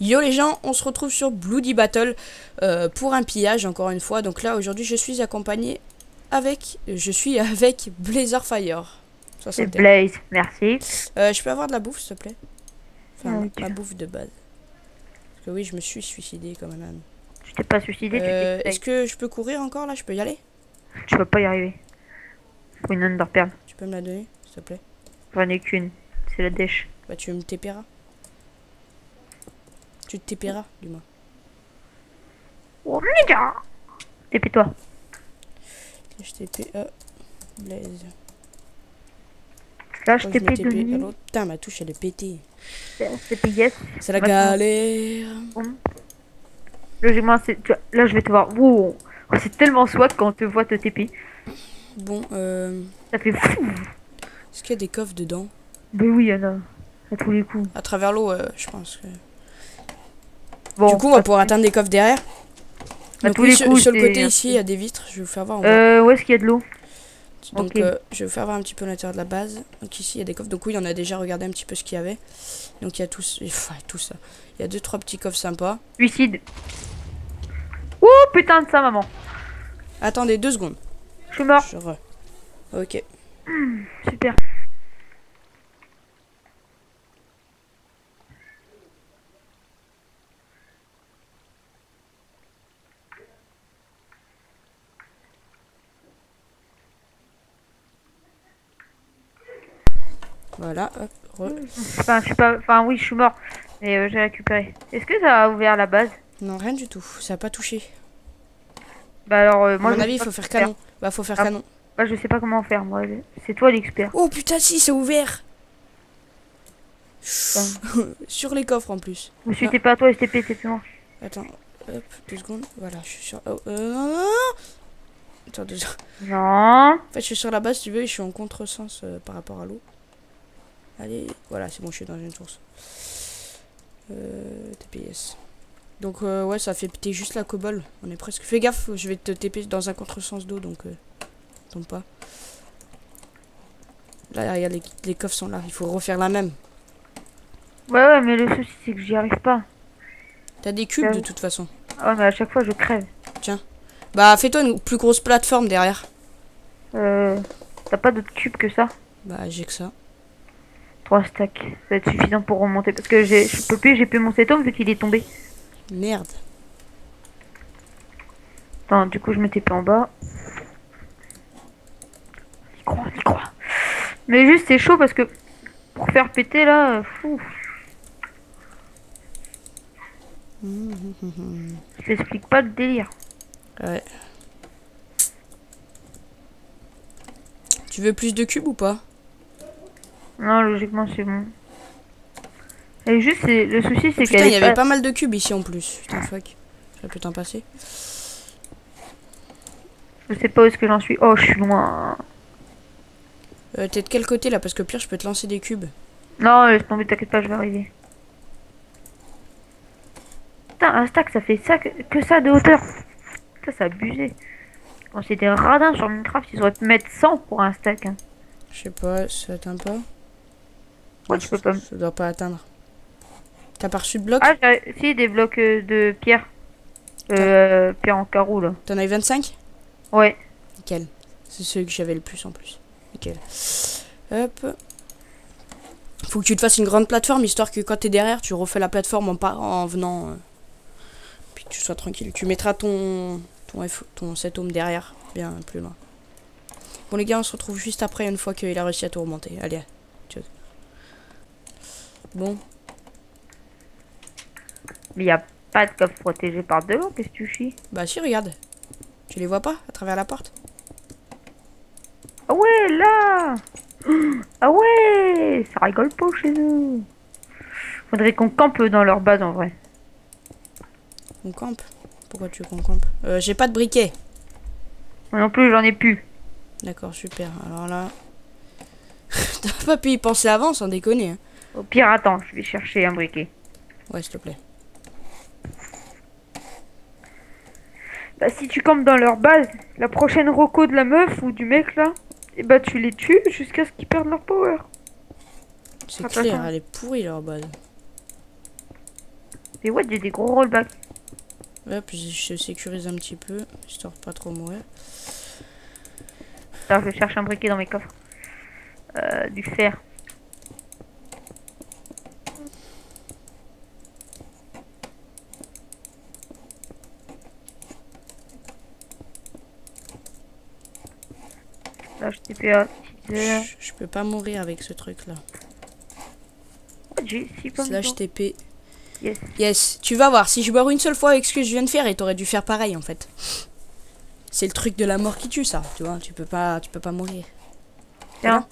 Yo les gens, on se retrouve sur Bloody Battle pour un pillage encore une fois. Donc là aujourd'hui je suis accompagné avec, Blazer Fire. C'est 61. Blaze, merci. Je peux avoir de la bouffe s'il te plaît? Enfin Oui, ma bouffe de base. Parce que oui je me suis suicidé comme un âne. tu t'es pas suicidé, Est-ce que je peux courir encore là? Je peux y aller? tu vas pas y arriver. Faut une underperle. Tu peux me la donner s'il te plaît? J'en ai qu'une, c'est la dèche. Bah tu me TPeras. Tu te TPeras du moins. Oh méga. Dépêche-toi. Je TP Blaze. Là je Oh, t'ai je me payé TP. de Alors, putain ma touche elle est pétée. c'est payé, yes. C'est la Maintenant, galère. bon. Logiquement, là je vais te voir. Wow. Oh, c'est tellement swag quand on te voit te TP. Bon Ça fait fou. est-ce qu'il y a des coffres dedans? Mais oui, il y en a. À tous les coups. À travers l'eau, je pense que... Bon, Du coup, on va pouvoir atteindre des coffres derrière. à Donc tous oui, les sur, coups, sur le c'est- côté ici, il y a des vitres. Je vais vous faire voir. On va- Où est-ce qu'il y a de l'eau? Donc, ok. je vais vous faire voir un petit peu l'intérieur de la base. Donc ici, il y a des coffres. Donc oui, on a déjà regardé un petit peu ce qu'il y avait. Donc il y a tout, enfin, tout ça. Il y a 2-3 petits coffres sympas. Suicide. Oh putain de ça, maman. Attendez 2 secondes. Je suis mort. Ok. Super. Voilà. Hop. Enfin, je suis pas. Enfin, oui, je suis mort. Mais j'ai récupéré. Est-ce que ça a ouvert la base? Non, rien du tout. Ça a pas touché. Bah alors, À moi, mon je avis, sais il pas faut faire comment canon. Bah, faut faire Ah. canon. Bah, je sais pas comment faire, moi. C'est toi l'expert. Oh putain, si, c'est ouvert. Putain. Sur les coffres en plus. Monsieur, Ah. t'es pas à toi, STP, c'est moi. Attends, hop, 2 secondes. Voilà, je suis sur. Oh, non. Attends, 2 secondes. Non. En fait, je suis sur la base, si tu veux, et je suis en contresens par rapport à l'eau. Allez, voilà, c'est bon, je suis dans une source. TPS. Donc, ouais, ça fait péter juste la cobble. On est presque. Fais gaffe, je vais te TP dans un contresens d'eau, donc tombe pas. Là, regarde, les coffres sont là. Il faut refaire la même. Ouais, mais le souci, c'est que j'y arrive pas. T'as des cubes Ouais. de toute façon. Ah ouais, mais à chaque fois, je crève. Bah, fais-toi une plus grosse plateforme derrière. T'as pas d'autres cubes que ça? Bah, j'ai que ça. 3 stacks. Ça va être suffisant pour remonter. Parce que je peux plus, j'ai plus mon septum vu qu'il est tombé. Merde. Attends, du coup, je me TP en bas. On y croit. Mais juste, c'est chaud parce que pour faire péter là, fou. Je t'explique pas le délire. Ouais. Tu veux plus de cubes ou pas? Non, logiquement, c'est bon. Et juste, le souci, c'est Putain, qu'elle il y est avait pas... pas mal de cubes ici en plus. Putain, fuck. J'aurais pu t'en passer. Je sais pas où est-ce que j'en suis. Oh, je suis loin. T'es de quel côté là? Parce que au pire, je peux te lancer des cubes. Non, laisse tomber, t'inquiète pas, je vais arriver. Putain, un stack, ça fait ça que ça de hauteur. Putain, c'est abusé. Quand c'est des radins sur Minecraft, ils auraient pu mettre 100 pour un stack. Hein. Je sais pas, ça atteint pas? Moi, tu peux pas. Ça doit pas atteindre. T'as pas reçu de bloc? Ah, si, des blocs de pierre. Pierre en carreau, là. T'en as eu 25? Ouais. Nickel. C'est ceux que j'avais le plus en plus. Nickel. Hop. Faut que tu te fasses une grande plateforme, histoire que quand t'es derrière, tu refais la plateforme en venant. Puis que tu sois tranquille. Tu mettras ton set home derrière, bien plus loin. Bon les gars, on se retrouve juste après, une fois qu'il a réussi à tout remonter. Allez, ciao. Bon. Mais y a pas de coffre protégé par de l'eau, qu'est-ce que tu chies? Bah si, regarde. Tu les vois pas à travers la porte? Ah ouais, là. Ah ouais, ça rigole pas chez eux. Faudrait qu'on campe dans leur base en vrai. On campe? Pourquoi tu veux qu'on campe? J'ai pas de briquet. Moi non plus, j'en ai plus. D'accord, super. Alors là... T'as pas pu y penser avant, sans déconner. Hein. Au pire, attends, je vais chercher un briquet. Ouais, s'il te plaît. Bah, si tu campes dans leur base, la prochaine reco de la meuf ou du mec là, et bah tu les tues jusqu'à ce qu'ils perdent leur power. C'est Attends, clair, attends. elle est pourrie leur base. Et ouais, j'ai des gros rollbacks. Ouais, puis je sécurise un petit peu, histoire de pas trop mourir. Alors, je cherche un briquet dans mes coffres. Du fer. Là, je TPA. Je peux pas mourir avec ce truc là. J'ai 6 pommes Slash TP. Yes. Yes, tu vas voir, si je meurs une seule fois avec ce que je viens de faire, et t'aurais dû faire pareil en fait. C'est le truc de la mort qui tue ça, tu vois, tu peux pas mourir. Tiens.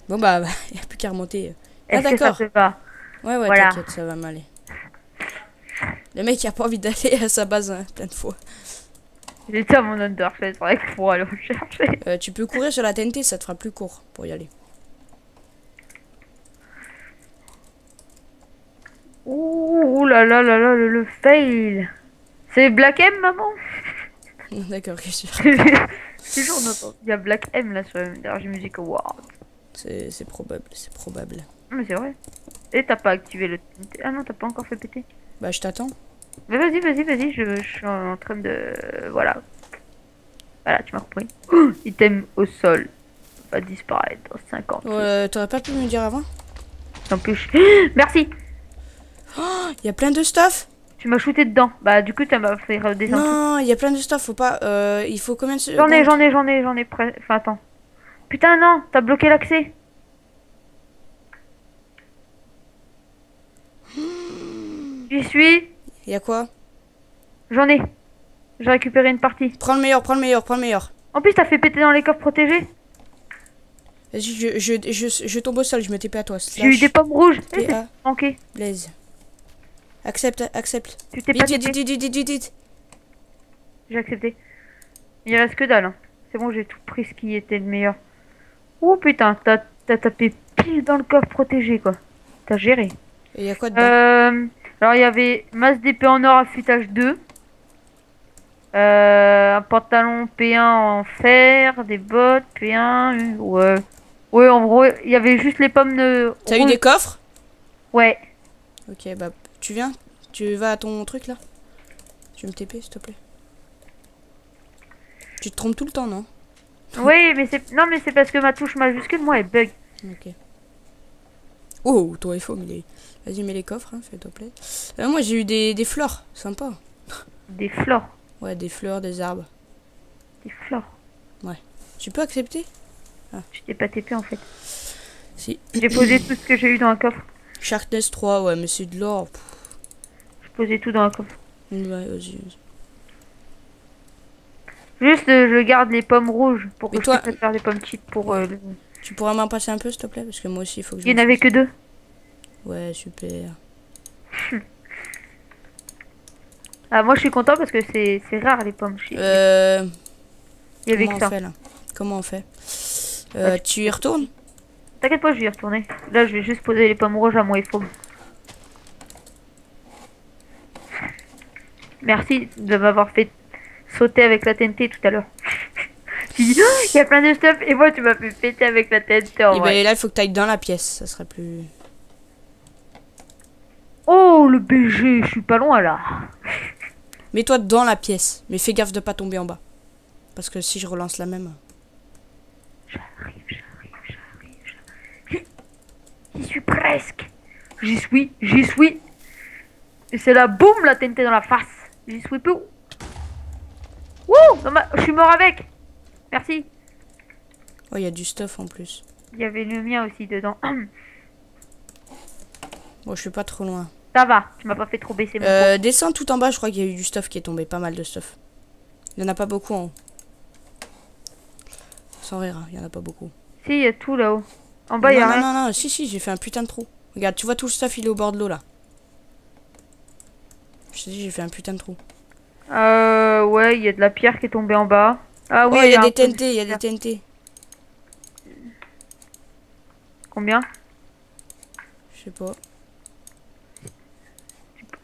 Bon bah, y a plus qu'à remonter. Ah Est-ce que ça d'accord. te va? Ouais, Voilà. t'inquiète, ça va m'aller. Le mec il a pas envie d'aller à sa base hein, plein de fois. J'étais à mon underfest, c'est vrai qu'il faut aller rechercher. Tu peux courir sur la TNT, ça te fera plus court pour y aller. Ouh là là là là, le fail. C'est Black M, maman? D'accord, qu'est-ce que Toujours on entend. Il y a Black M là sur l'Energy Music Award. c'est probable, c'est probable. Mais c'est vrai. Et t'as pas activé le... Ah non, t'as pas encore fait péter. Bah je t'attends. Mais vas-y, je suis en train de... Voilà. Voilà, tu m'as compris. Item au sol. Va disparaître dans 50. T'aurais pas pu me dire avant? En plus... Merci. Il y a plein de stuff. Tu m'as shooté dedans. Bah du coup, tu m'as fait redescendre. Non, il y a plein de stuff, faut pas... il faut combien de J'en ai près... Enfin, attends. Putain, non, t'as bloqué l'accès. J'y suis. Il y a quoi? J'en ai. J'ai récupéré une partie. Prends le meilleur, prends le meilleur, prends le meilleur. En plus, t'as fait péter dans les coffres protégés. Vas-y, je tombe au sol, je me TP à toi. J'ai eu des pommes rouges. PA. Manqué. Blaze. Accepte, accepte. Tu t'es pas Vite, TP. vite. J'ai accepté. Il reste que dalle. Hein. C'est bon, j'ai tout pris ce qui était le meilleur. Oh putain, t'as tapé pile dans le coffre protégé quoi. T'as géré. Et il y a quoi dedans? Alors il y avait masse d'épée en or affûtage 2. Un pantalon P1 en fer, des bottes P1. Ouais. Ouais, en gros, il y avait juste les pommes de... T'as eu des coffres? Ouais. Ok, bah tu viens? Tu vas à ton truc là? Tu veux me TP s'il te plaît? Tu te trompes tout le temps, non? Oui, mais c'est... Non, mais c'est parce que ma touche majuscule, moi, elle bug. Ok. Oh, ton iPhone, il est... Vas-y, mets les coffres, hein, fais-toi plaisir. Moi, j'ai eu des fleurs, sympa. Des fleurs. Ouais, des fleurs, des arbres. Des fleurs. Ouais. Tu peux accepter? Je t'ai pas TP en fait. Si. J'ai posé tout ce que j'ai eu dans un coffre. Sharkness 3, ouais, mais c'est de l'or. Je posais tout dans un coffre. Ouais, vas-y. Juste, je garde les pommes rouges pour que Mais je toi- puisse faire des pommes cheat pour... Tu pourras m'en passer un peu, s'il te plaît? Parce que moi aussi, il faut que je... Il n'y en avait que 2. Ouais, super. Ah, moi je suis content parce que c'est rare les pommes cheat. Il y avait Comment que on ça. fait, là? Comment on fait? Ouais, Tu y retournes? T'inquiète pas, je vais y retourner. Là, je vais juste poser les pommes rouges à mon iPhone. Merci de m'avoir fait sauter avec la TNT tout à l'heure. Tu dis, oh, il y a plein de stuff, et moi, tu m'as fait péter avec la TNT en Et vrai. ben là, il faut que tu ailles dans la pièce, ça serait plus... Oh, le BG, je suis pas loin là. Mets-toi dans la pièce, mais fais gaffe de pas tomber en bas. Parce que si je relance la même... J'arrive. J'y suis presque. J'y suis. Et c'est là, boum, la TNT dans la face. J'y suis plus. Wouh, je suis mort avec. Merci. Oh, il y a du stuff en plus. Il y avait le mien aussi dedans. Bon, je suis pas trop loin. Ça va, tu m'as pas fait trop baisser mon poids. Descends tout en bas, je crois qu'il y a eu du stuff qui est tombé. Pas mal de stuff. Il y en a pas beaucoup en haut. Sans rire, hein, il y en a pas beaucoup. Si, il y a tout là-haut. En bas, il y a rien. Non, si, j'ai fait un putain de trou. Regarde, tu vois tout le stuff, il est au bord de l'eau là. Je te dis, j'ai fait un putain de trou. Ouais, il y a de la pierre qui est tombée en bas. Ah oui, Oh, il y a un des peu de TNT, il y a des pierre. TNT. Combien? Je sais pas.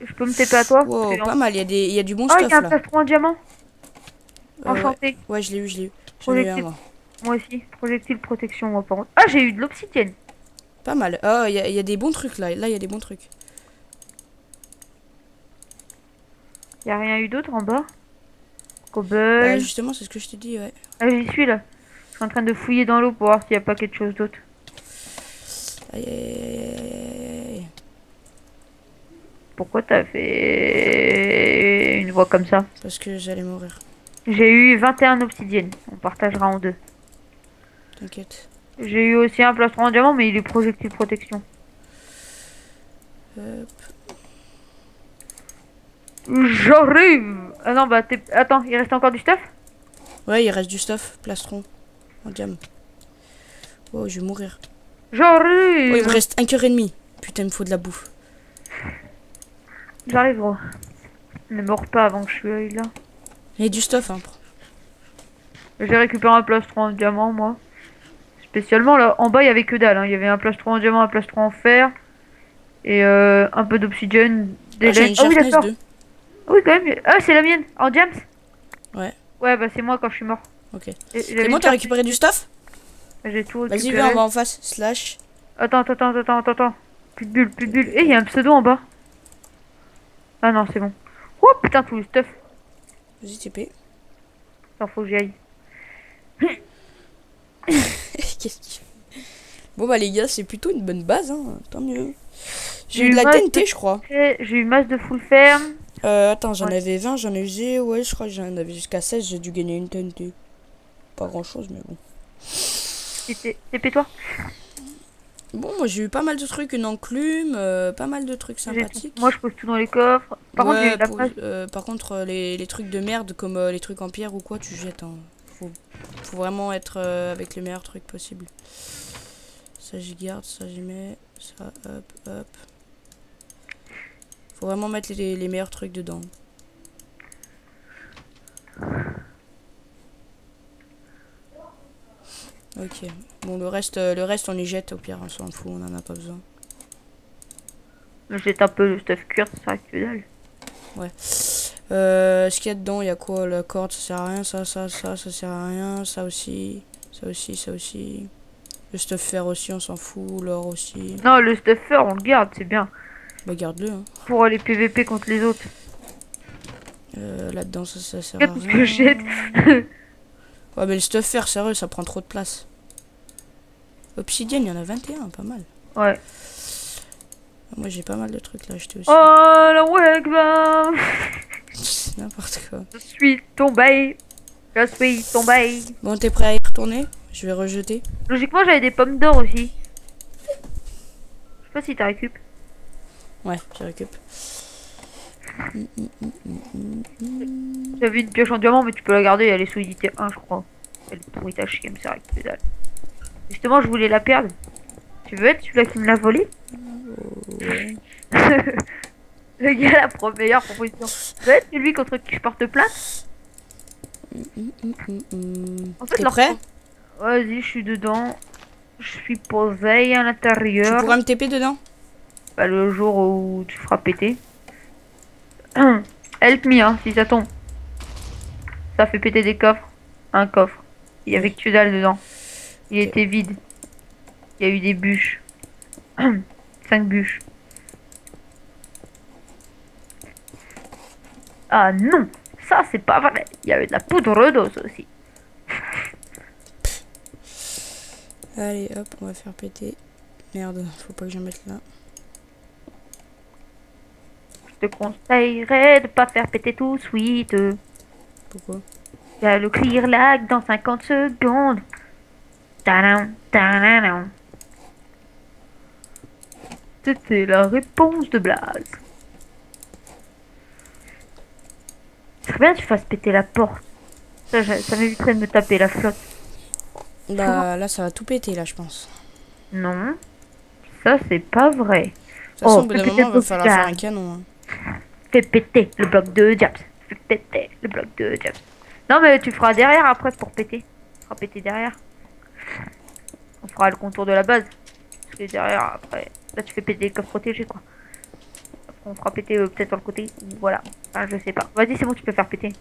Je peux me TP à toi? Wow, Parce que- pas mal, il y a du bon Ah, il stuff y a un là. plastron en diamant. Ouais. Enchanté. Ouais, je l'ai eu. J'en ai eu un, moi. Moi aussi. Projectile protection, moi par contre. Ah, j'ai eu de l'obsidienne. Pas mal. Oh, il y a des bons trucs là. Là, il y a des bons trucs. Y a rien eu d'autre en bas? Bah, Cobble. justement, c'est ce que je t'ai dit, ouais. Ah, j'y suis là. Je suis en train de fouiller dans l'eau pour voir s'il y a pas quelque chose d'autre. Aïe, aïe, aïe, aïe, aïe. Pourquoi t'as fait une voix comme ça? Parce que j'allais mourir. J'ai eu 21 obsidiennes. On partagera en deux. T'inquiète. J'ai eu aussi un plastron en diamant, mais il est projectile protection. Hop. J'arrive! Ah non, bah t'es... Attends, il reste encore du stuff? Ouais, il reste du stuff, plastron, en diamant. Oh, je vais mourir. J'arrive! Oh, il me reste un cœur et demi. Putain, il me faut de la bouffe. J'arrive, gros. Ne meurs pas avant que je suis là. Il y a du stuff, hein. J'ai récupéré un plastron en diamant, moi. Spécialement, là, en bas, il y avait que dalle. Hein. Il y avait un plastron en diamant, un plastron en fer. Et un peu d'obsidienne. Ah, j'ai une Ah oui, sharpness d'accord. 2. Ah oui, quand même. Ah, c'est la mienne. En diams? Ouais. Ouais, bah c'est moi quand je suis mort. Ok. Et C'est j'avais bon, une t'as récupéré du stuff? J'ai tout Vas-y, récupéré. viens, on va en face. Slash. Attends. Plus de bulles, plus de bulles. Et il y a un pseudo en bas. Ah non, c'est bon. Oh putain, tout le stuff. Vas-y, TP. Attends, faut que j'y aille. Qu'est-ce qu'il fait? Bon, bah, les gars, c'est plutôt une bonne base, hein. Tant mieux. J'ai J'ai eu de la masse TNT, je crois. J'ai eu masse de full ferme. Attends, j'en Ouais. avais 20, j'en ai usé. Ouais, je crois que j'en avais jusqu'à 16. J'ai dû gagner une TNT. Pas grand chose, mais bon. TP-toi. Bon, moi j'ai eu pas mal de trucs, une enclume, pas mal de trucs sympathiques. Moi, je pose tout dans les coffres. Par contre, j'ai eu de la place. Par contre, les trucs de merde, comme les trucs en pierre ou quoi, tu jettes. Hein. Faut vraiment être avec les meilleurs trucs possibles. Ça, j'y garde, ça, j'y mets. Ça, hop. Faut vraiment mettre les meilleurs trucs dedans. Ok. Bon, le reste, on y jette au pire, on s'en fout, on en a pas besoin. Je jette un peu le stuff cuir, ça sert que dalle. Ouais. Ce qu'il y a dedans, il y a quoi? La corde, ça sert à rien. Ça sert à rien. Ça aussi. Le stuff fer aussi, on s'en fout. L'or aussi. Non, le stuff fer, on le garde, c'est bien. Bah, garde-le. Hein. Pour aller PVP contre les autres. Là-dedans, ça sert à Regarde tout ce que je rien. jette. Ouais, mais le stuff fer, sérieux, ça prend trop de place. Obsidienne, il y en a 21, pas mal. Ouais. Moi, j'ai pas mal de trucs là à acheter aussi. Oh, la wegba. C'est n'importe quoi. Je suis tombé. Bon, t'es prêt à y retourner? Je vais rejeter. Logiquement, j'avais des pommes d'or aussi. Je sais pas si t'as récup. Ouais, je récup. J'avais une pioche en diamant, mais tu peux la garder, elle est solidité 1, je crois. Elle est pourrie à chier, mais c'est vrai que dalle. Justement, je voulais la perdre. Tu veux être celui-là qui me l'a volé? Ouais. Le gars, la meilleure proposition. Tu veux être celui contre qui je porte plainte? En fait, T'es prêt? Vas-y, je suis dedans. Je suis posé à l'intérieur. Tu pourras me TP dedans? Bah, le jour où tu feras péter. Help me, hein, si ça tombe. Ça fait péter des coffres. Un coffre. Il y avait que dalle dedans. Il était vide. Il y a eu des bûches. 5 bûches. Ah non, ça c'est pas vrai. Il y avait de la poudre d'os aussi. Allez, hop, on va faire péter. Merde, faut pas que je mette là. Je te conseillerais de pas faire péter tout de suite. Pourquoi? Il y a le clear lag dans 50 secondes. Tadam, tadam. C'était la réponse de Blaze. Très bien que tu fasses péter la porte. Ça m'éviterait de me taper la flotte. Bah là, ça va tout péter là, je pense. Non, ça c'est pas vrai. De toute façon, Oh, au bout d'un fais moment, il va péter falloir le faire un gaz. canon. Hein. Fais péter le bloc de diams. Fais péter le bloc de diams. Non mais tu feras derrière après pour péter. Tu feras péter derrière. On fera le contour de la base. Parce que derrière après. Là tu fais péter les coffres protégés quoi. Après on fera péter peut-être sur le côté. Voilà. Enfin, je sais pas. Vas-y c'est bon tu peux faire péter.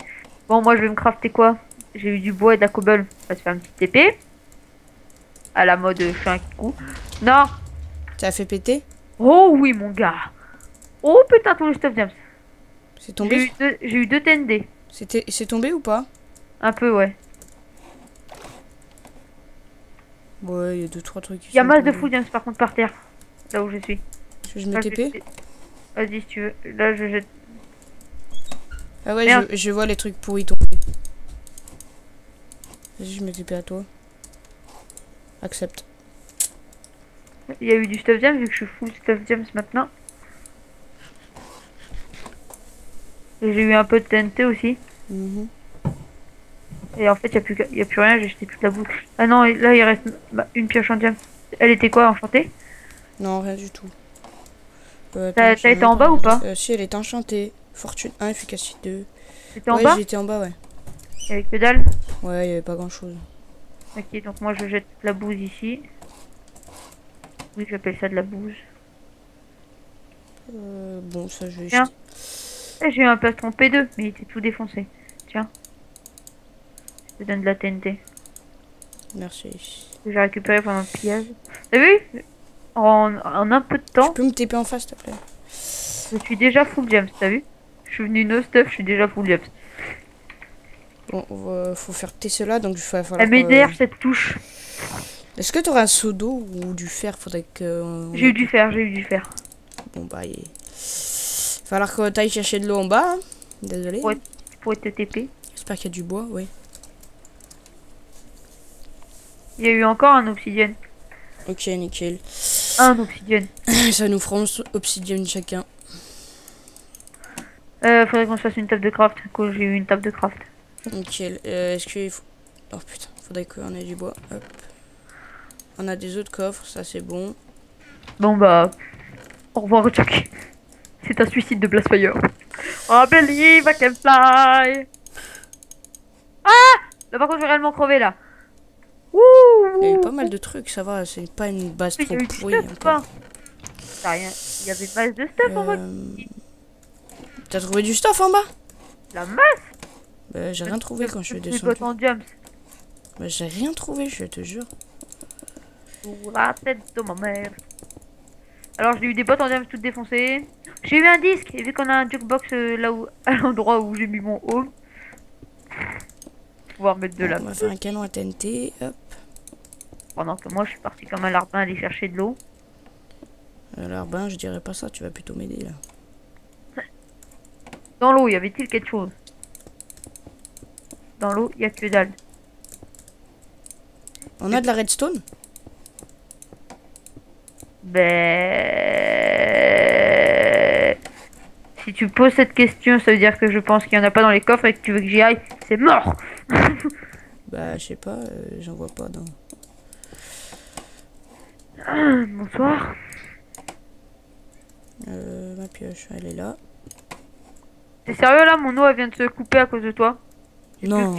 Bon moi je vais me crafter quoi? J'ai eu du bois et de la cobble. On va se faire un petit TP. À la mode je fais un coup. Non. Ça a fait péter? Oh oui mon gars. Oh putain tout le stuff diams. C'est tombé? J'ai eu deux TND. C'est tombé ou pas? Un peu, ouais. Ouais, il y a 2-3 trucs qui Il y a sont masse de tombés. full gems par contre par terre. Là où je suis. Est-ce que je me Là, TP? Vas-y si tu veux. Là je jette. Ah ouais, Merde. je vois les trucs pourris tomber. Vas-y, je me TP à toi. Accepte. Il y a eu du stuff gems vu que je suis full stuff gems maintenant. Et j'ai eu un peu de TNT aussi. Mhm. Et en fait y a plus rien, j'ai jeté toute la boue. Ah non, là il reste une pioche en diamant. Elle était quoi, enchantée? Non, rien du tout. T'as été en bas ou pas? Si, elle est enchantée. Fortune 1, efficacité 2. T'étais en Ouais, bas? j'étais en bas, ouais. Avec que dalle? Ouais, il y avait pas grand chose. Ok, donc moi je jette la bouse ici. Oui, j'appelle ça de la bouse. Bon, ça je vais Tiens. jeter. Eh, j'ai eu un plastron P2, mais il était tout défoncé. Tiens. Je te donne de la TNT. Merci. Que j'ai récupéré pendant le pillage. T'as vu? En un peu de Tu temps, peux me TP en face, s'il te plaît? je suis déjà full gems, t'as vu? Je suis venu no stuff, je suis déjà full gems. Bon, faut faire péter cela, donc il va falloir... Elle m'énerve cette touche. Est-ce que t'auras un seau d'eau ou du fer? Faudrait que... J'ai eu du fer, j'ai eu du fer. Bon, bah, il va falloir que t'ailles chercher de l'eau en bas. Hein. Désolé. Ouais, pour être TP. J'espère qu'il y a du bois, oui. Il y a eu encore un obsidienne. Ok, nickel. Un obsidienne. Ça nous fera 11 obsidienne chacun. Faudrait qu'on se fasse une table de craft. Quand j'ai eu une table de craft. Nickel. Est-ce qu'il faut... Oh putain, faudrait qu'on ait du bois. Hop. On a des autres coffres, ça c'est bon. Bon bah, au revoir Chuck. C'est un suicide de Blastfire. Oh believe I can fly. Ah, là par contre je vais réellement crever là. Ouh. Il y a eu pas mal de trucs, ça va, c'est pas une base Il y trop a eu du pourrie stuff ou encore. pas? T'as rien. Il y avait une masse de stuff en bas. T'as trouvé du stuff en bas? La masse. Bah, j'ai rien trouvé quand je suis Des descendu. bottes en jumps. Bah, j'ai rien trouvé, je te jure. Sous la tête de ma mère. Alors j'ai eu des bottes en jumps toutes défoncées. J'ai eu un disque et vu qu'on a un jukebox là où à l'endroit où j'ai mis mon home. Pouvoir mettre de la On va faire un canon à TNT, hop. pendant que moi je suis parti comme un larbin aller chercher de l'eau. Alors ben, je dirais pas ça, tu vas plutôt m'aider là. Dans l'eau, y avait-il quelque chose? Dans l'eau, y a que dalle. On a de la redstone? Ben... Si tu poses cette question, ça veut dire que je pense qu'il y en a pas dans les coffres et que tu veux que j'y aille. C'est mort. Bah, je sais pas, j'en vois pas dans... Bonsoir. Ma pioche, elle est là. T'es sérieux là? Mon eau elle vient de se couper à cause de toi. Non.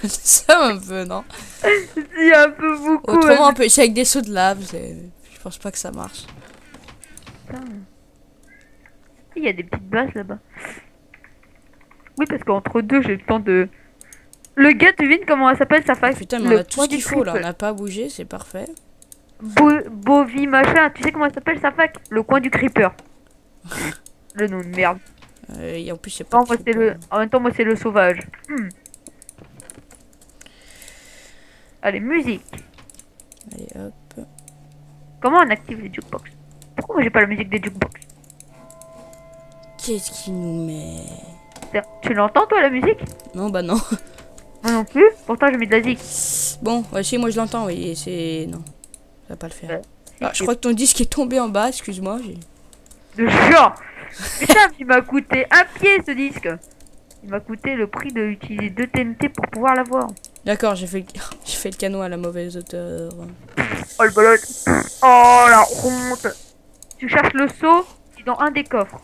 Ça un peu, non? Si, un peu beaucoup. Autrement, on peut essayer avec des sauts de lave. Je pense pas que ça marche. Il y a des petites bases là-bas. Oui, parce qu'entre deux, j'ai le temps de... Le gars, tu devines comment elle s'appelle sa fac? Putain, mais on a tout ce qu'il faut là. On n'a pas bougé, c'est parfait. Bovi machin. Tu sais comment elle s'appelle sa fac? Le coin du creeper. Le nom de merde. Et en plus, c'est pas Non, moi, c'est le... En même temps, moi, c'est le sauvage. Allez, musique. Allez, hop. Comment on active les jukebox? Pourquoi moi j'ai pas la musique des jukebox? Qu'est-ce qu'il nous met? Tu l'entends toi la musique? Non, bah non. Moi non plus. Pourtant j'ai mis de la zik. Bon, ouais, si, moi je l'entends, oui. Et c'est... Non, ça va pas le faire. Ouais. Ah, je crois que ton disque est tombé en bas, excuse-moi. De genre. Putain, il m'a coûté un pied ce disque. Il m'a coûté le prix d'utiliser 2 TNT pour pouvoir l'avoir. D'accord, j'ai fait le canon à la mauvaise hauteur. Oh le bolot. Oh la honte. Tu cherches le seau, c'est dans un des coffres.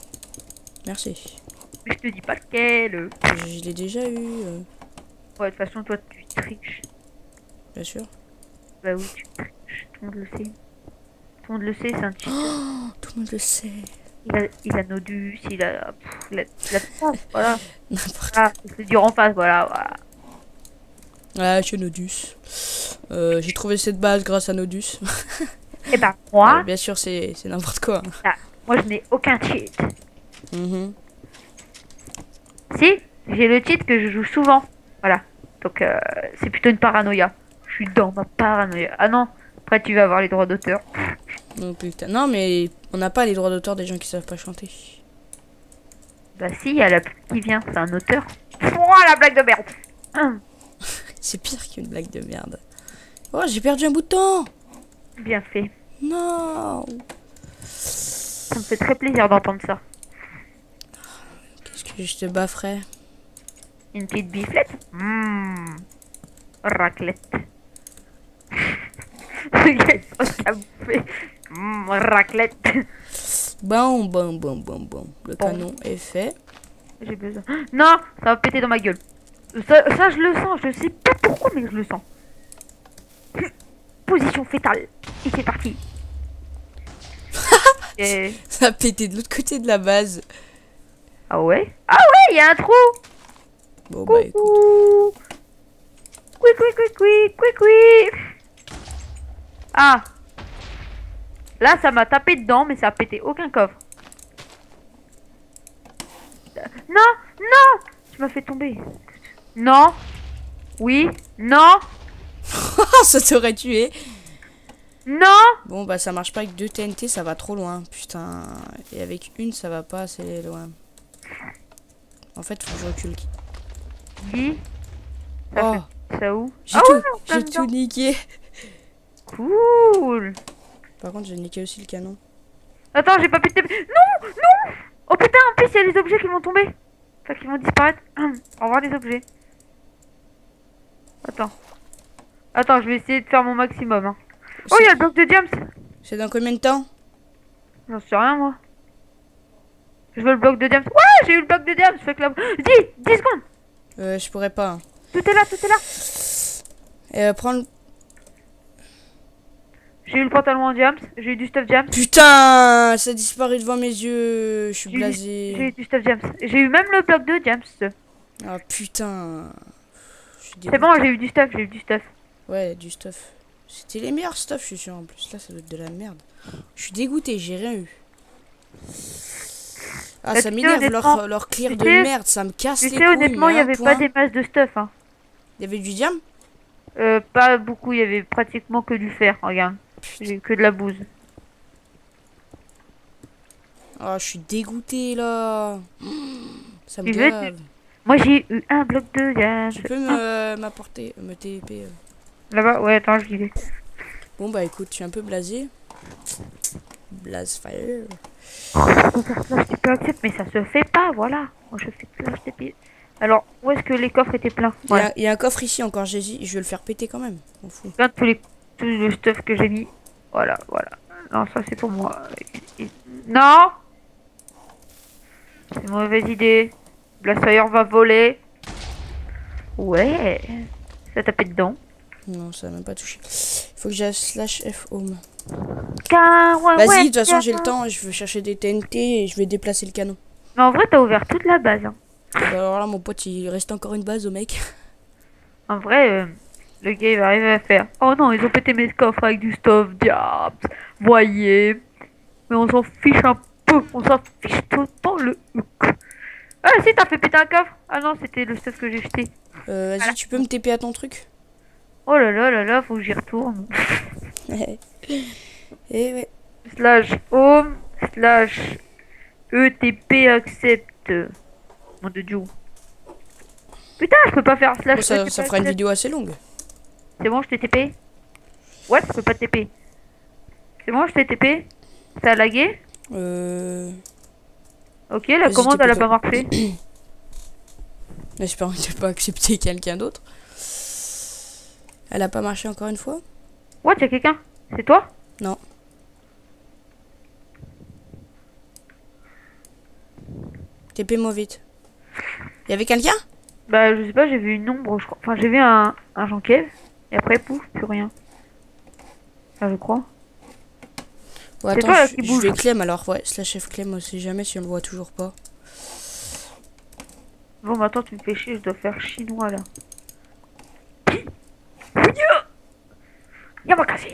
Merci. Mais je te dis pas lequel. Je l'ai déjà eu. Ouais, de toute façon, toi tu triches. Bien sûr. Bah oui, tu triches. Tout le monde le sait. Tout le monde le sait, c'est un cheater. Oh, tout le monde le sait. Il a Nodus, il a tout, voilà. N'importe Ah, c'est dur en face, voilà. Ah, chez Nodus. J'ai trouvé cette base grâce à Nodus. Eh ben, moi, Bien sûr, c'est n'importe quoi. moi, je n'ai aucun cheat. Mhm. Si, j'ai le cheat que je joue souvent. Voilà. Donc, c'est plutôt une paranoïa. Je suis dans ma paranoïa. Ah non, après, tu vas avoir les droits d'auteur. Oh putain. Non, mais on n'a pas les droits d'auteur des gens qui savent pas chanter. Bah si, il y a la pub qui vient, c'est un auteur. Oh, la blague de merde. C'est pire qu'une blague de merde. Oh, j'ai perdu un bout de temps. Bien fait. Non. Ça me fait très plaisir d'entendre ça. Qu'est-ce que je te bafferais? Une petite biflette. Raclette. Ça me fait raclette. Bon. Le Bon. canon est fait. J'ai besoin. Non, ça va péter dans ma gueule. Ça, je le sens. Je sais pas pourquoi, mais je le sens. Position fétale. Et c'est parti. Et... Ça a pété de l'autre côté de la base. Ah ouais? Ah ouais, il y a un trou. Bon, bah écoute. Coucou. Couic. Ah. Là, ça m'a tapé dedans, mais ça a pété aucun coffre. Non. Tu m'as fait tomber. Non. Oui. Non. Ça t'aurait tué. Non. Bon, bah ça marche pas avec 2 TNT, ça va trop loin. Putain. Et avec une, ça va pas assez loin. En fait, faut que je recule. Dis. Oh, Ça où? j'ai Ah tout, ouais, non, j'ai dedans. tout niqué. Cool. Par contre, j'ai niqué aussi le canon. Attends, j'ai pas pu te... Non. Oh putain, en plus, il y a les objets qui vont tomber. Enfin, qui vont disparaître. Au revoir les objets. Attends, je vais essayer de faire mon maximum. Hein. Oh, il y a le bloc de James. C'est dans combien de temps? J'en sais rien, moi. Je veux le bloc de James. Ouais, j'ai eu le bloc de James. Fais que la... 10 secondes. Je pourrais pas. Hein. Tout est là. Prends le... J'ai eu le pantalon en James. J'ai eu du stuff James. Putain, ça disparaît devant mes yeux. Je suis J'ai blasé. eu du stuff James. J'ai eu même le bloc de James. Ah putain. C'est bon, j'ai eu du stuff. Ouais, du stuff. C'était les meilleurs stuff, je suis sûr. En plus, là, ça doit être de la merde. Je suis dégoûté, j'ai rien eu. Ah, Là, ça tu sais, m'énerve honnêtement, leur clear tu de sais- merde. Ça me casse Tu les sais, couilles. honnêtement, il n'y mais à un avait point. pas des masses de stuff. Hein. Il y avait du diam? Pas beaucoup, il y avait pratiquement que du fer. Regarde. J'ai eu que de la bouse. Oh, je suis dégoûté là. Ça me Tu veux gave. Moi, j'ai eu un bloc de James. Tu peux m'apporter, me TP. Là-bas, ouais, attends, je disais. Bon bah écoute, je suis un peu blasé. Blasfire. Flash TP accept, mais ça se fait pas, voilà. Moi, je fais flash TP. Alors, où est-ce que les coffres étaient pleins? Voilà. Il y a un coffre ici encore, je vais le faire péter quand même. On fout. Regarde tout le stuff que j'ai mis. Voilà. Non, ça, c'est pour moi. Non! C'est une mauvaise idée. Blastfire va voler. Ouais. Ça tapé dedans. Non, ça m'a même pas touché. Faut que j'aille slash F home. Ouais, Vas-y, ouais, de toute façon, j'ai le temps. Je vais chercher des TNT et je vais déplacer le canon. Mais en vrai, t'as ouvert toute la base. Hein. Bah alors là, mon pote, il reste encore une base au mec. En vrai, le gars, il va arriver à faire. Oh non, ils ont pété mes coffres avec du stuff, diable. Voyez. Mais on s'en fiche un peu. On s'en fiche tout dans le... Ah si, t'as fait péter un coffre. Ah non, c'était le stuff que j'ai jeté. Vas-y, Voilà. tu peux me TP à ton truc? Oh là, faut que j'y retourne. Eh ouais. Slash home, slash ETP accept. Mon de Dieu. Putain, je peux pas faire slash Oh, ça ETP fera une accept. vidéo assez longue. C'est bon, je t'ai TP. What? Je peux pas TP. C'est bon, je t'ai TP. Ça a lagué? Ok, la Vas-y, commande elle a TP-toi. pas marché. J'espère que tu pas accepter quelqu'un d'autre. Elle a pas marché encore une fois? What? Y'a quelqu'un? C'est toi? Non. TP-moi vite. Y'avait quelqu'un? Bah, je sais pas, j'ai vu une ombre, je crois. Enfin, j'ai vu un Jean-Kev. Et après, pouf, plus rien. Enfin, je crois. Ouais, C'est attends, toi, là, je qui bouge. vais Clem alors. Ouais, slash F Clem, on sait jamais si on le voit toujours pas. Bon, maintenant, tu me fais chier, je dois faire chinois, là. Yamakasi.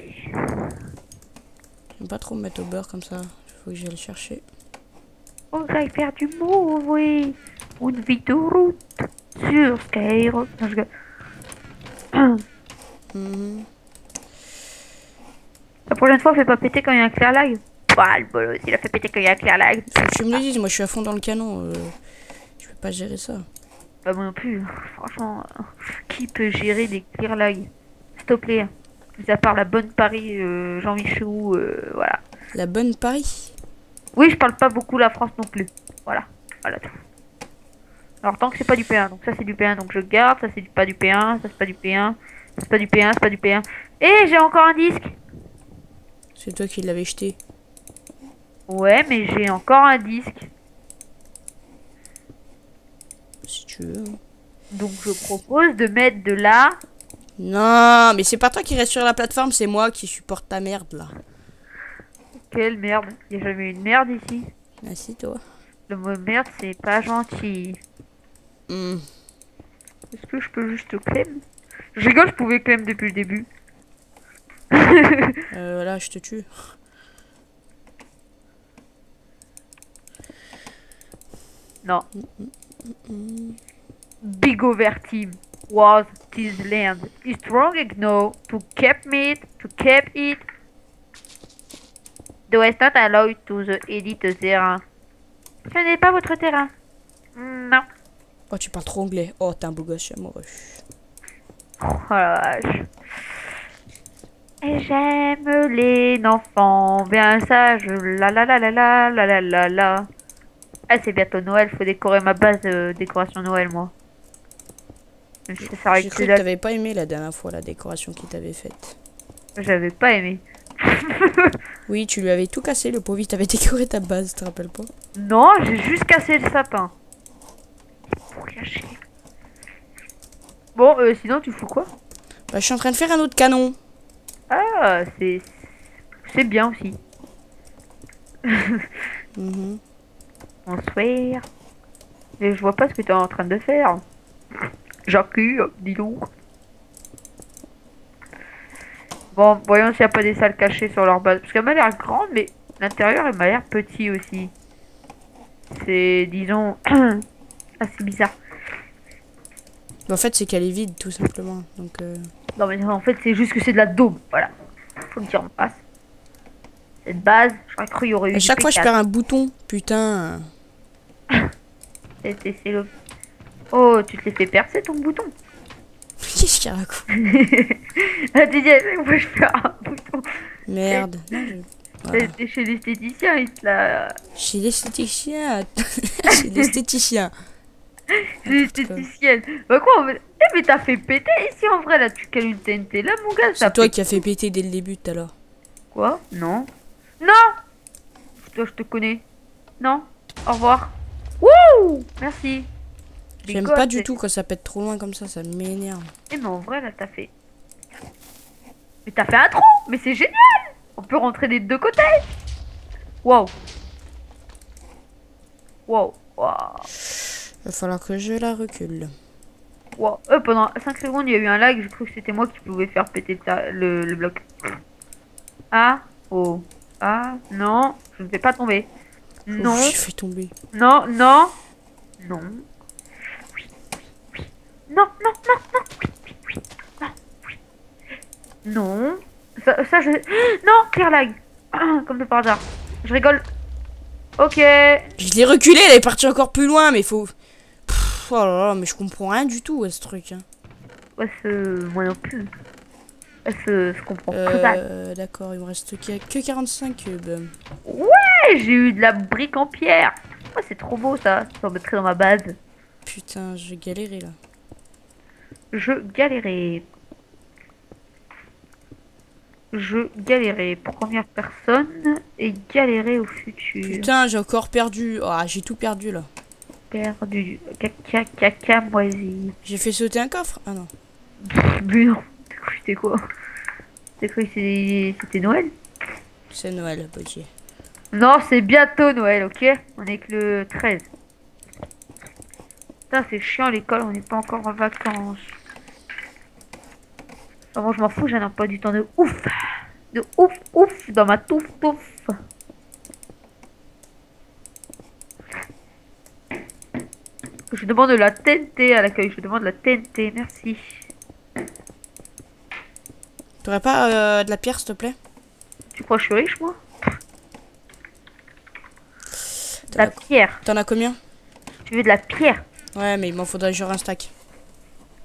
J'aime pas trop me mettre au beurre comme ça. Faut que j'aille le chercher. On va faire du move, oui. Une vie de route sur Skyrock. Non, je... Mhm. La prochaine fois, fais pas péter quand il y a un clear lag. Bah, le bolos, il a fait péter quand il y a un clear lag. Faut que tu me le dises, moi je suis à fond dans le canon. Je peux pas gérer ça. Bah, moi non plus. Franchement, qui peut gérer des clear lag? S'il te plaît. Mis à part la bonne Paris, Jean Michou, voilà. La bonne Paris. Oui, je parle pas beaucoup la France non plus. Voilà. Voilà tout. Alors, tant que c'est pas du P1, donc ça c'est du P1, donc je garde. Ça c'est pas du P1, ça c'est pas du P1. C'est pas du P1, c'est pas du P1. Et j'ai encore un disque. C'est toi qui l'avais jeté. Ouais, mais j'ai encore un disque. Si tu veux. Donc je propose de mettre de la... Non, mais c'est pas toi qui reste sur la plateforme, c'est moi qui supporte ta merde là. Quelle merde. Il n'y a jamais eu de merde ici. Ah si, toi. Le mot merde, c'est pas gentil. Hmm. Est-ce que je peux juste claim? Je rigole, je pouvais claim depuis le début. Voilà, je te tue. Non. Big over team was this land. Is strong enough to keep it. Though it's not allowed to the edit terrain. Ce n'est pas votre terrain. Non. Oh, tu parles trop anglais. Oh, t'es un beau gosse, amoureux. Oh la vache. Et j'aime les enfants bien sages. La la la la la la la la la. Ah, c'est bientôt Noël. Faut décorer ma base de décoration Noël, moi. Même si ça s'arrête J'ai que cru que là. t'avais pas aimé la dernière fois la décoration qu'il t'avait faite. J'avais pas aimé. Oui, tu lui avais tout cassé, le pauvre, il t'avait décoré ta base, tu te rappelles pas? Non, j'ai juste cassé le sapin. Pour cacher. Bon, sinon tu fous quoi? Bah, je suis en train de faire un autre canon. Ah, c'est bien aussi. Mhm. Bonsoir. Mais je vois pas ce que tu es en train de faire. Jacques, dis donc. Bon, voyons s'il n'y a pas des salles cachées sur leur base. Parce qu'elle m'a l'air grande, mais l'intérieur, elle m'a l'air petit aussi. C'est, disons, assez bizarre. Bah, en fait, c'est qu'elle est vide, tout simplement. Donc, Non, mais en fait, c'est juste que c'est de la daube. Voilà. Faut le dire en face. Cette base, j'aurais cru qu'il y aurait eu à du chaque fois, je P4. perds un bouton. Putain. C'est le... Oh, tu te l'es fait percer ton bouton. Qu'est-ce qu'il raconte? Ah, tu dis à chaque fois je perds un bouton. Merde. Non, voilà. C'est chez l'esthéticien, il te l'a... Chez l'esthéticien. Chez l'esthéticien. Chez l'esthéticienne. Bah quoi, mais t'as fait péter ici en vrai, là, tu cales une TNT. Là, mon gars, ça C'est toi fait... qui as fait péter dès le début tout à l'heure. Quoi? Non. Non. Toi, je te connais. Non. Au revoir. Wouh. Merci. J'aime pas du tout quand ça pète trop loin comme ça m'énerve. Eh mais en vrai, là, t'as fait... Mais t'as fait un trou. Mais c'est génial. On peut rentrer des deux côtés. Wow. Wow. Wow. Va falloir que je la recule. Wow. Pendant 5 secondes, il y a eu un lag. J'ai cru que c'était moi qui pouvais faire péter le bloc. Ah. Oh. Ah. Non. Je ne vais pas tomber. Non. J'ai fait tomber. Non. Non. Non. Oui. Oui. Non. Non. Non. Non. Oui. Oui. Oui. Non. Oui. Non. Ça je... Non. Clear lag. Comme de par hasard. Je rigole. Ok. Je l'ai reculé, elle est partie encore plus loin, mais il faut... Pff, oh là là, mais je comprends rien du tout à ce truc. Hein. Ouais, moi non plus. Je comprends que dalle. D'accord, il me reste que 45 cubes. Ouais, j'ai eu de la brique en pierre. Ouais, c'est trop beau ça. Ça me mettrait dans ma base. Putain, je vais galérer là. Je galérais. Je galérais. Première personne et galérer au futur. Putain, j'ai encore perdu. Ah, j'ai tout perdu là. Perdu. Caca moisi. J'ai fait sauter un coffre. Ah non. Mais non. T'as cru c'était quoi? T'as cru que c'était Noël? C'est Noël, petit. Non, c'est bientôt Noël, ok? On est que le 13. Putain, c'est chiant l'école, on n'est pas encore en vacances. Enfin, moi je m'en fous, j'ai un emploi du temps de ouf. De ouf, ouf, dans ma touffe, touffe. Je demande de la TNT à l'accueil. Je demande la TNT, merci. T'aurais pas de la pierre, s'il te plaît? Tu crois que je suis riche, moi? De la pierre. T'en as combien? Tu veux de la pierre? Ouais, mais il m'en faudrait genre un stack.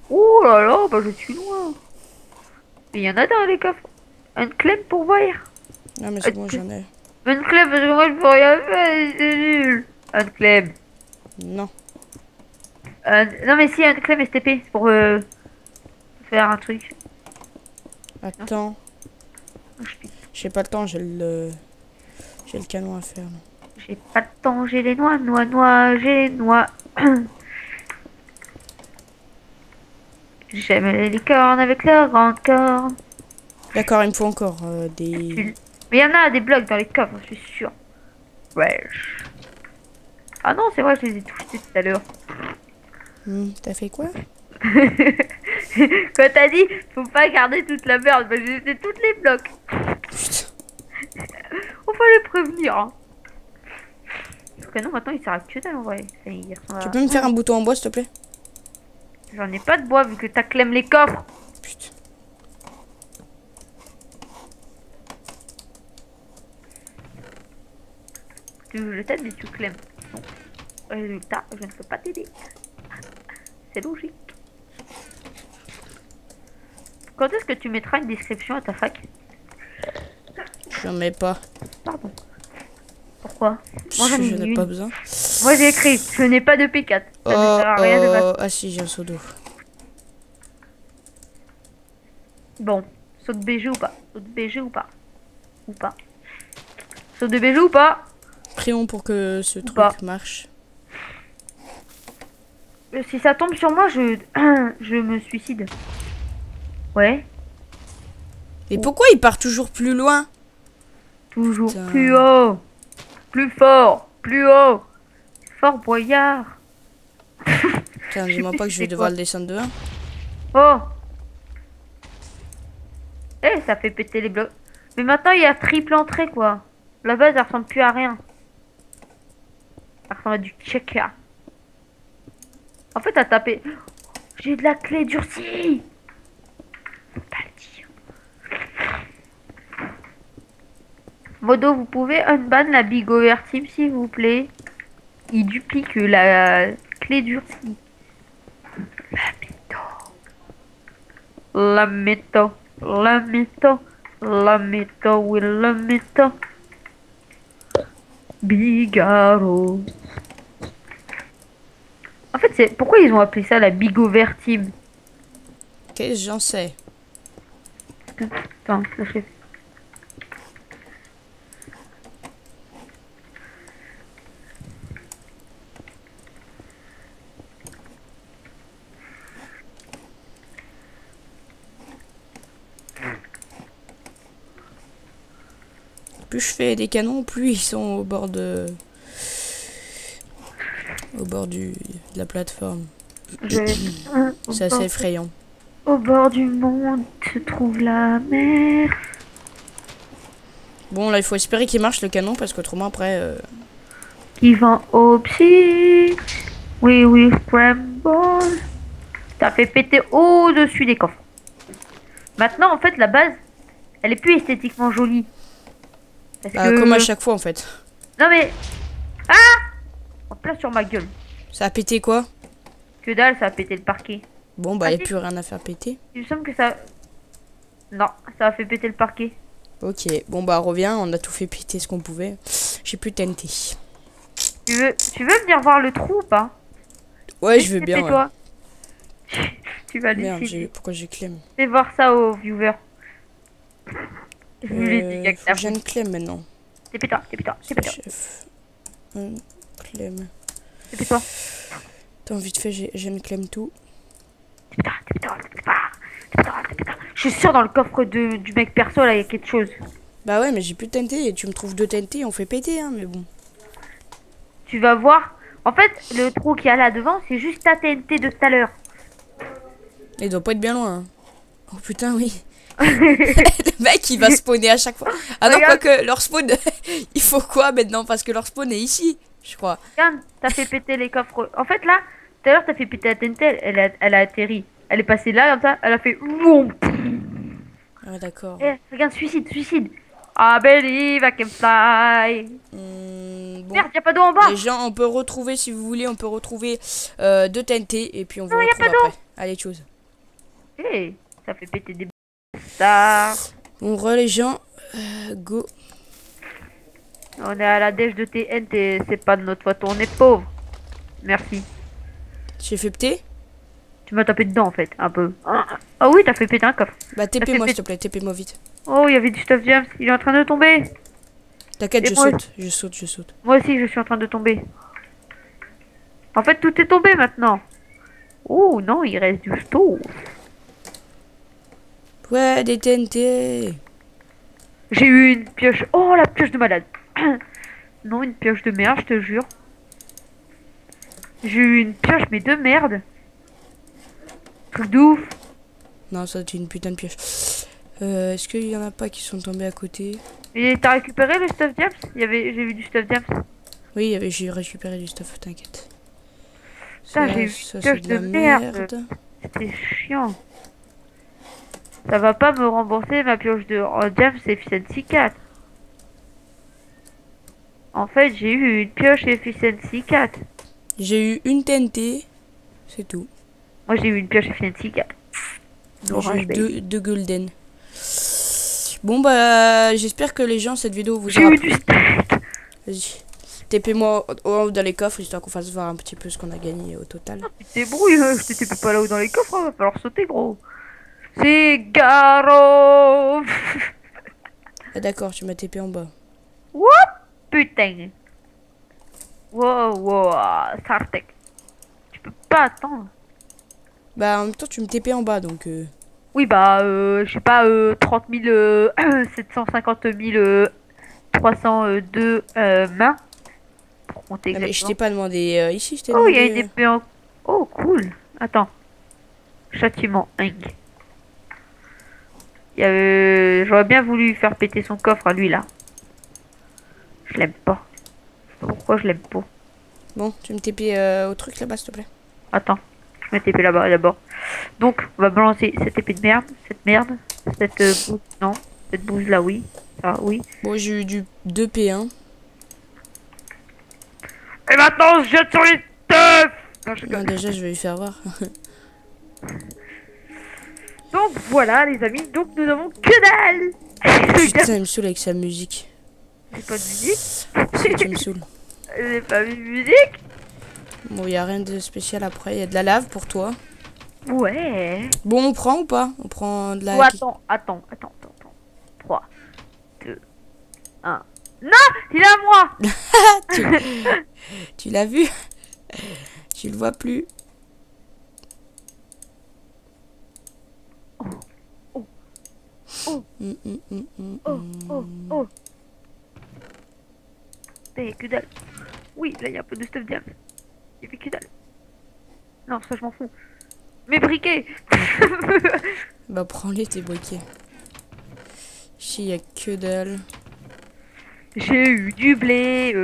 Oh là là, bah je suis loin. Il y en a dans les coffres. Un clem pour voir. Non, mais c'est bon, j'en ai. Un clem parce que moi je peux rien faire, c'est nul. Un clem. Non. Non mais si, un clem STP, c'est pour faire un truc. Attends. J'ai pas le temps, j'ai le canon à faire. J'ai pas le temps, j'ai les noix, j'ai les noix. J'aime les licornes avec leur grand corps. D'accord, il me faut encore des... Mais il y en a des blocs dans les coffres, je suis sûr. Ouais. Ah non, c'est vrai, je les ai tous jetés tout à l'heure. T'as fait quoi? Quand t'as dit, faut pas garder toute la merde, bah, j'ai jeté toutes les blocs. On va les prévenir. Hein. Parce que non, maintenant il sert à que dalle en vrai. Tu peux me faire un bouton en bois, s'il te plaît? J'en ai pas de bois vu que t'as clem les coffres. Putain. Tu veux que je t'aide, mais tu clem. Non. Résultat, je ne peux pas t'aider. C'est logique. Quand est-ce que tu mettras une description à ta fac? J'en mets pas. Pardon. Pourquoi? Moi, je n'ai pas besoin. Moi j'ai écrit, je n'ai pas de P4. Ça ne sert à rien de base. Ah si, j'ai un seau d'eau. Bon, saut de BG ou pas? Saut de BG ou pas? Ou pas? Saut de BG ou pas? Prions pour que ce truc marche. Si ça tombe sur moi, je me suicide. Ouais. Et pourquoi il part toujours plus loin? Toujours plus haut. Plus fort. Plus haut. Fort Boyard. Tiens, dis-moi pas que je vais devoir le descendre de 1. Oh. Eh, ça fait péter les blocs. Mais maintenant, il y a triple entrée, quoi. La base, elle ressemble plus à rien. Elle ressemble à du checker. En fait, à taper... J'ai de la clé durcie. Faut pas le dire. Modo, vous pouvez unban la Big Over Team, s'il vous plaît. Il duplique la clé durcie. La méthode. La méthode. La méthode. Oui, la méthode. Bigaro. En fait, c'est pourquoi ils ont appelé ça la Big Over Team? Qu'est-ce que j'en sais? Attends, je sais. Plus je fais des canons, plus ils sont au bord de la plateforme. C'est assez effrayant. Au bord du monde se trouve la mer. Bon, là, il faut espérer qu'il marche le canon parce qu'autrement, après. Qui va au psy. Oui, oui, scramble. Ça fait péter au-dessus des coffres. Maintenant, en fait, la base, elle est plus esthétiquement jolie. Comme à chaque fois, en fait. Non, mais. Ah! En plein sur ma gueule. Ça a pété quoi? Que dalle, ça a pété le parquet. Bon, bah, il n'y a plus rien à faire péter. Il me semble que ça. Non, ça a fait péter le parquet. Ok, bon, bah, reviens, on a tout fait péter ce qu'on pouvait. J'ai plus de TNT. Tu veux venir voir le trou ou pas? Ouais, je veux bien. Toi. Tu vas Merde, décider. pourquoi j'ai clem? Fais voir ça aux viewers. Je lui dis que j'ai une clem maintenant. C'est pétard, c'est pétard, c'est pétard. Chef. Une clem. C'est pétard. Attends, vite fait, j'ai une clem tout. C'est pétard, c'est pétard, c'est pétard, c'est pétard, c'est pétard. Je suis sûr dans le coffre du mec perso là, il y a quelque chose. Bah ouais, mais j'ai plus de TNT et tu me trouves 2 TNT, on fait péter, hein, mais bon. Tu vas voir. En fait, le trou qu'il y a là devant, c'est juste ta TNT de tout à l'heure. Il doit pas être bien loin. Hein. Oh putain, oui. Le mec, il va spawner à chaque fois. Ah non, Regarde. quoique, leur spawn, il faut quoi maintenant? Parce que leur spawn est ici, je crois. Regarde, t'as fait péter les coffres. En fait, là, tout à l'heure, t'as fait péter la TNT. Elle a atterri. Elle est passée là, comme ça. Elle a fait. Woum. Ah, d'accord. Eh, regarde, suicide, suicide. I believe I can fly. Bon. Merde, y'a pas d'eau en bas. Les gens, on peut retrouver, si vous voulez, on peut retrouver 2 TNT et puis on vous Non, y a retrouve pas d'eau. après. Allez, chose. Eh, ça fait péter des. Ça. On re les gens. Go. On est à la dèche de TNT. C'est pas de notre faute, on est pauvre. Merci. J'ai fait péter. Tu m'as tapé dedans en fait, un peu. Ah oui, t'as fait péter un coffre. Bah, TP-moi, fait s'il te plaît, TP-moi vite. Oh, il y avait du stuff James, il est en train de tomber. T'inquiète, Et je moi saute, je saute, je saute. Moi aussi, je suis en train de tomber. En fait, tout est tombé maintenant. Oh non, il reste du stuff. Ouais, des TNT. J'ai eu une pioche. Oh, la pioche de malade. Non, une pioche de merde, je te jure. J'ai eu une pioche, mais de merde. Truc de ouf. Non, ça c'est une putain de pioche. Est-ce qu'il y en a pas qui sont tombés à côté? Et t'as récupéré le stuff James? J'ai vu du stuff James. Oui, j'ai récupéré du stuff, t'inquiète. Putain, j'ai eu Ça une c'est pioche de la de merde. C'était chiant. Ça va pas me rembourser ma pioche de James Efficiency 4. En fait, j'ai eu une pioche Efficiency 4. J'ai eu une TNT, c'est tout. Moi, j'ai eu une pioche Efficiency 4. J'ai eu deux golden. Bon bah, j'espère que les gens, cette vidéo vous J'ai aura eu plu. du steak. Vas-y. TP-moi au haut dans les coffres, histoire qu'on fasse voir un petit peu ce qu'on a gagné au total. Tu te débrouilles, je te TP pas là-haut dans les coffres, va falloir sauter, gros. C'est Garo. Ah d'accord, tu m'as TP en bas. Woup, putain. Wow, wow, Sartek. Tu peux pas attendre. Bah en même temps, tu me TP en bas, donc... Oui, bah, je sais pas, 30 000, 750 302 mains. Pour compter Ah, mais je exactement. t'ai pas demandé ici, je t'ai Oh, il y a demandé... une épée en... Oh, cool. Attends. Châtiment, Hing. J'aurais bien voulu faire péter son coffre à lui, là. Je l'aime pas. Je sais pas pourquoi je l'aime pas. Bon, tu me TP au truc là-bas, s'il te plaît. Attends. Je vais TP là-bas, d'abord. Donc, on va balancer cette épée de merde. Cette merde. Cette bouse. Non. Cette bouse là, oui. Ça, oui. Bon, j'ai eu du 2P1. Et maintenant, on se jette sur les teufs. Non, je Non, rigole. déjà, je vais lui faire voir. Donc, voilà, les amis. Donc, nous avons que dalle. Putain, il me saoule avec sa musique. J'ai pas de musique. Si, tu me saoules. J'ai pas mis de musique. Bon, il y a rien de spécial après. Il y a de la lave pour toi. Ouais. Bon, on prend ou pas? On prend de la... Oh, attends. 3, 2, 1. Non, il est à moi. Tu l'as vu? Tu le vois plus. Oh. Oh, Oh. T'es que dalle. Oui, là, il y a un peu de stuff diable. Il fait que dalle. Non, ça, je m'en fous. Mes briquets. Bah, prends-les, tes briquets. Ici, il y a que dalle. J'ai eu du blé.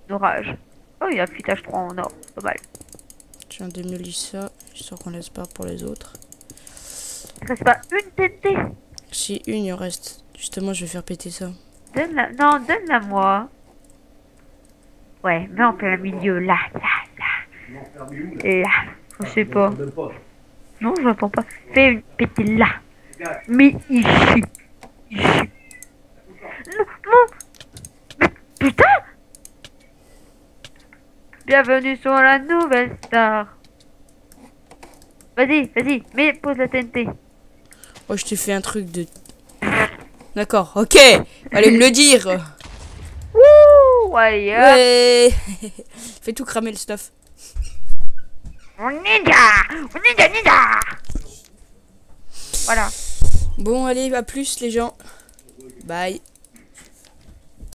Orage. Oh, il y a un fitage 3 en or. Pas mal. Je viens démolir ça, histoire qu'on laisse pas pour les autres. Il reste pas une TNT. Si une, il en reste. Justement, je vais faire péter ça. Donne-la. Non, donne-la moi. Ouais, mais en plein milieu. Là. Là. Je sais pas. Non, je l'entends pas. Fais une pété là. Mais ici. Non. Mais putain. Bienvenue sur la nouvelle star. Vas-y. Mais pose la TNT. Oh, je t'ai fait un truc de... D'accord, ok. Allez me le dire. Wouh. Allez, hop. Ouais. Fais tout cramer le stuff. Ninja. Voilà. Bon, allez, à plus les gens. Bye.